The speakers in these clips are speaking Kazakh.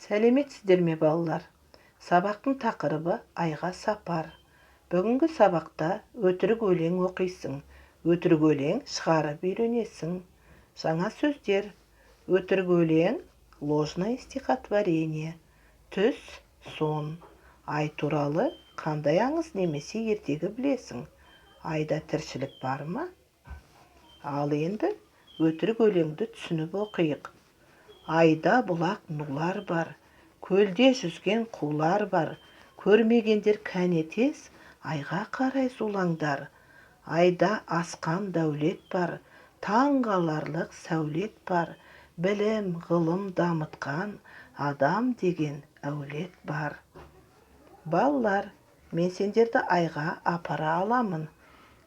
Сәлеметсіздер ме балалар? Сабақтың тақырыбы айға сапар. Бүгінгі сабақта өтірік өлең оқисың. Өтірік өлең шығарып үйренесің. Жаңа сөздер. Өтірік өлең – ложное стихотворение. Түс, сон. Ай туралы қандай аңыз немесе ертегі білесің? Айда тіршілік бар ма? Ал енді өтірік өлеңді түсініп оқиық. Айда бұлақ нулар бар, көлде жүзген қулар бар, көрмегендер кәне тез, айға қарай зулаңдар. Айда асқан дәулет бар, таң қаларлық сәулет бар, білім, ғылым дамытқан адам деген әулет бар. Балалар, мен сендерді айға апара аламын.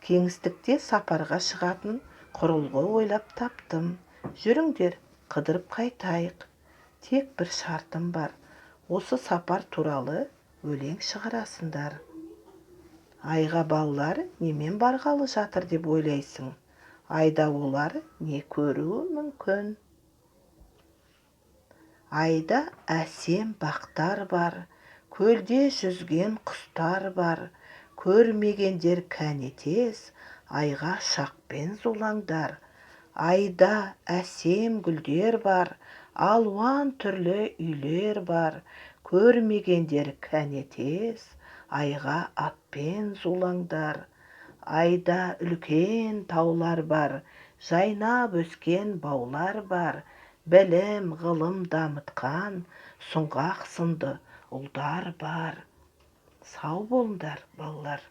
Кеңістікте сапарға шығатын құрылғы ойлап таптым. Жүріңдер, қыдырып қайтайық. Тек бір шартым бар. Осы сапар туралы өлең шығарасыңдар. Айға балалар немен барғалы жатыр деп ойлайсың? Айда олар не көруі мүмкін? Айда әсем бақтар бар, көлде жүзген құстар бар, көрмегендер кәне тез, айға шақпен зулаңдар. Айда әсем гүлдер бар, алуан түрлі үйлер бар, көрмегендер кәне тез, айға атпен зулаңдар. Айда үлкен таулар бар, жайнап өскен баулар бар, білім, ғылым дамытқан сұңғақ сынды ұлдар бар. Сау болыңдар, балалар.